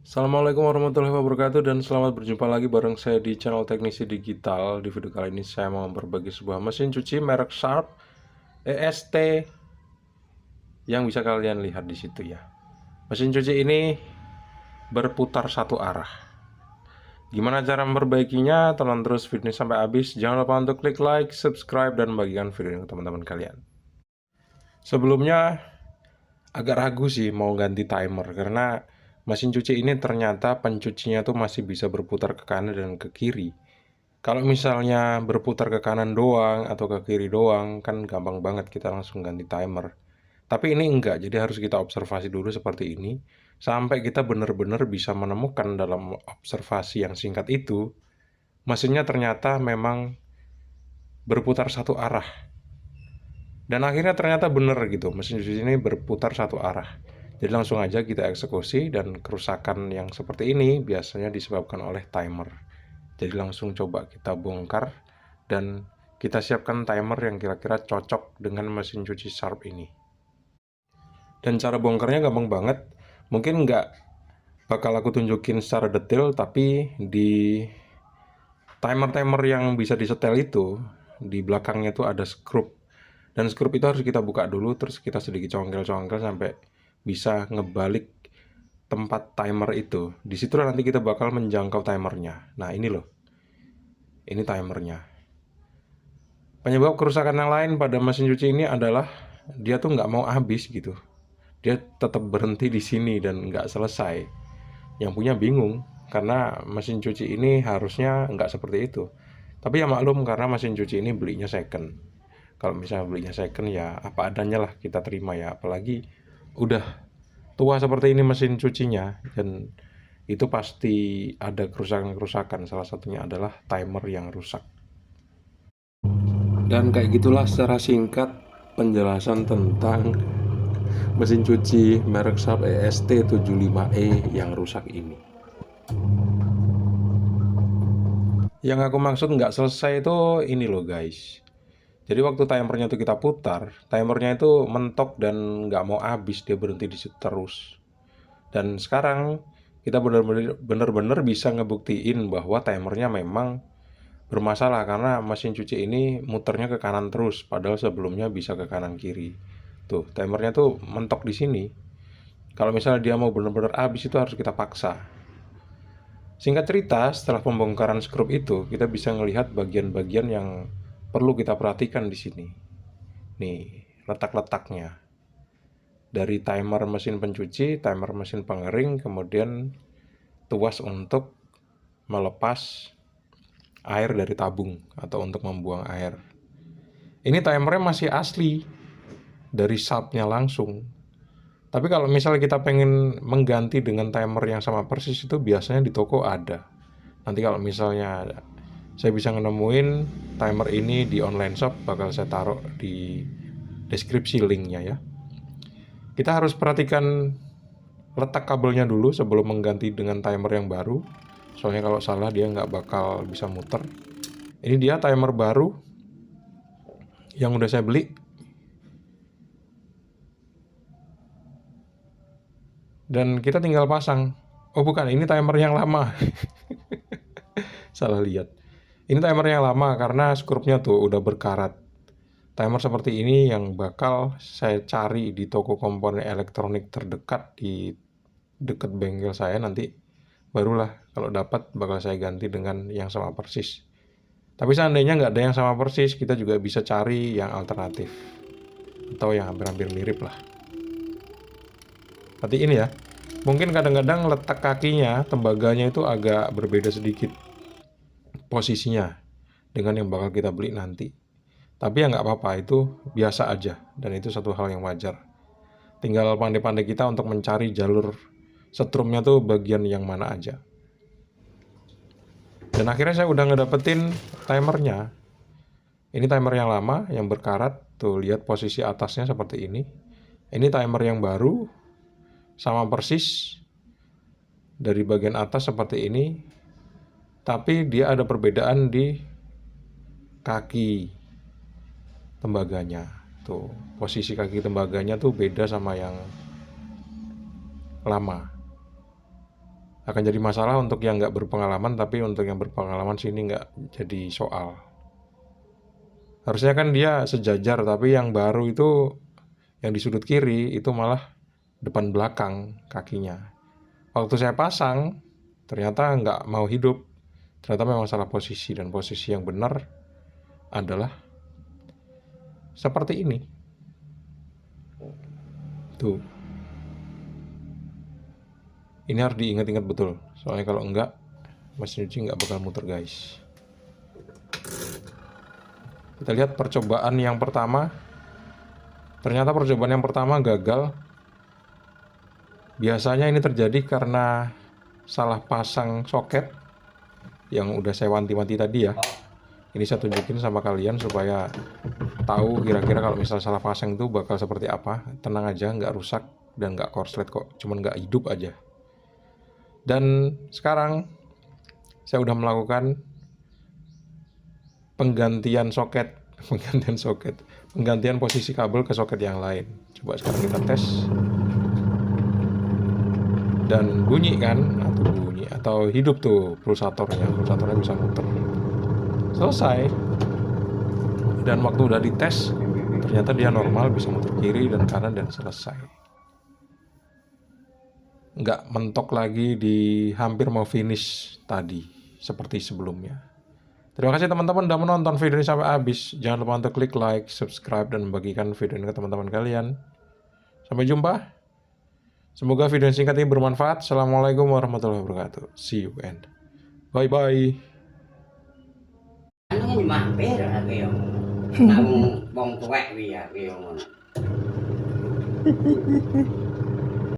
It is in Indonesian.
Assalamualaikum warahmatullahi wabarakatuh dan selamat berjumpa lagi bareng saya di channel Teknisi Digital. Di video kali ini saya mau berbagi sebuah mesin cuci merek Sharp EST yang bisa kalian lihat di situ ya. Mesin cuci ini berputar satu arah. Gimana cara memperbaikinya? Tonton terus video ini sampai habis. Jangan lupa untuk klik like, subscribe, dan bagikan video ini ke teman-teman kalian. Sebelumnya agak ragu sih mau ganti timer karena mesin cuci ini ternyata pencucinya tuh masih bisa berputar ke kanan dan ke kiri. Kalau misalnya berputar ke kanan doang atau ke kiri doang kan gampang banget kita langsung ganti timer. Tapi ini enggak, jadi harus kita observasi dulu seperti ini sampai kita benar-benar bisa menemukan dalam observasi yang singkat itu mesinnya ternyata memang berputar satu arah. Dan akhirnya ternyata benar gitu, mesin cuci ini berputar satu arah. Jadi langsung aja kita eksekusi dan kerusakan yang seperti ini biasanya disebabkan oleh timer. Jadi langsung coba kita bongkar dan kita siapkan timer yang kira-kira cocok dengan mesin cuci Sharp ini. Dan cara bongkarnya gampang banget. Mungkin nggak bakal aku tunjukin secara detail, tapi di timer-timer yang bisa disetel itu, di belakangnya tuh ada skrup. Dan skrup itu harus kita buka dulu, terus kita sedikit congkel-congkel sampai bisa ngebalik tempat timer itu. Disitulah nanti kita bakal menjangkau timernya. Nah ini loh, ini timernya. Penyebab kerusakan yang lain pada mesin cuci ini adalah dia tuh nggak mau habis gitu. Dia tetap berhenti di sini dan nggak selesai. Yang punya bingung karena mesin cuci ini harusnya nggak seperti itu. Tapi ya maklum karena mesin cuci ini belinya second. Kalau misalnya belinya second ya apa adanya lah kita terima ya. Apalagi udah tua seperti ini mesin cucinya dan itu pasti ada kerusakan-kerusakan. Salah satunya adalah timer yang rusak. Dan kayak gitulah secara singkat penjelasan tentang mesin cuci merek Sharp EST75E yang rusak ini. Yang aku maksud nggak selesai itu ini loh guys. Jadi waktu timernya itu kita putar, timernya itu mentok dan nggak mau habis, dia berhenti di situ terus. Dan sekarang kita benar-benar bisa ngebuktiin bahwa timernya memang bermasalah karena mesin cuci ini muternya ke kanan terus, padahal sebelumnya bisa ke kanan kiri. Tuh, timernya tuh mentok di sini. Kalau misalnya dia mau benar-benar habis itu harus kita paksa. Singkat cerita, setelah pembongkaran skrup itu, kita bisa melihat bagian-bagian yang perlu kita perhatikan di sini. Nih, letak-letaknya. Dari timer mesin pencuci, timer mesin pengering, kemudian tuas untuk melepas air dari tabung atau untuk membuang air. Ini timernya masih asli dari Sharp-nya langsung. Tapi kalau misalnya kita pengen mengganti dengan timer yang sama persis itu biasanya di toko ada. Nanti kalau misalnya saya bisa nemuin timer ini di online shop, bakal saya taruh di deskripsi linknya ya. Kita harus perhatikan letak kabelnya dulu sebelum mengganti dengan timer yang baru. Soalnya kalau salah dia nggak bakal bisa muter. Ini dia timer baru yang udah saya beli. Dan kita tinggal pasang. Oh bukan, ini timer yang lama. Salah lihat. Ini timer yang lama karena skrupnya tuh udah berkarat. Timer seperti ini yang bakal saya cari di toko komponen elektronik terdekat di dekat bengkel saya nanti. Barulah kalau dapat bakal saya ganti dengan yang sama persis. Tapi seandainya nggak ada yang sama persis, kita juga bisa cari yang alternatif. Atau yang hampir-hampir mirip lah. Perhatiin ya. Mungkin kadang-kadang letak kakinya, tembaganya itu agak berbeda sedikit posisinya dengan yang bakal kita beli nanti. Tapi ya nggak apa-apa, itu biasa aja dan itu satu hal yang wajar. Tinggal pandai-pandai kita untuk mencari jalur setrumnya tuh bagian yang mana aja. Dan akhirnya saya udah ngedapetin timernya. Ini timer yang lama yang berkarat, tuh lihat posisi atasnya seperti ini. Ini timer yang baru, sama persis dari bagian atas seperti ini. Tapi dia ada perbedaan di kaki tembaganya. Tuh, posisi kaki tembaganya tuh beda sama yang lama. Akan jadi masalah untuk yang nggak berpengalaman, tapi untuk yang berpengalaman sini nggak jadi soal. Harusnya kan dia sejajar, tapi yang baru itu yang di sudut kiri itu malah depan belakang kakinya. Waktu saya pasang, ternyata nggak mau hidup. Ternyata memang salah posisi, dan posisi yang benar adalah seperti ini. Tuh. Ini harus diingat-ingat betul. Soalnya kalau enggak, mesin cuci nggak bakal muter, guys. Kita lihat percobaan yang pertama. Ternyata percobaan yang pertama gagal. Biasanya ini terjadi karena salah pasang soket yang udah saya wanti-wanti tadi ya. Ini saya tunjukin sama kalian supaya tahu kira-kira kalau misalnya salah pasang itu bakal seperti apa. Tenang aja, nggak rusak dan nggak korslet kok, cuman nggak hidup aja. Dan sekarang saya udah melakukan penggantian penggantian posisi kabel ke soket yang lain. Coba sekarang kita tes. Dan bunyi kan, atau hidup tuh pulsatornya bisa muter. Selesai. Dan waktu udah dites, ternyata dia normal, bisa muter kiri dan kanan, dan selesai. Nggak mentok lagi di hampir mau finish tadi seperti sebelumnya. Terima kasih teman-teman udah menonton video ini sampai habis. Jangan lupa untuk klik like, subscribe, dan membagikan video ini ke teman-teman kalian. Sampai jumpa. Semoga video singkat ini bermanfaat. Assalamualaikum warahmatullahi wabarakatuh. See you and bye-bye. Ano nga yung mampir kayo? Nang bong tuwek wiya kayo mo.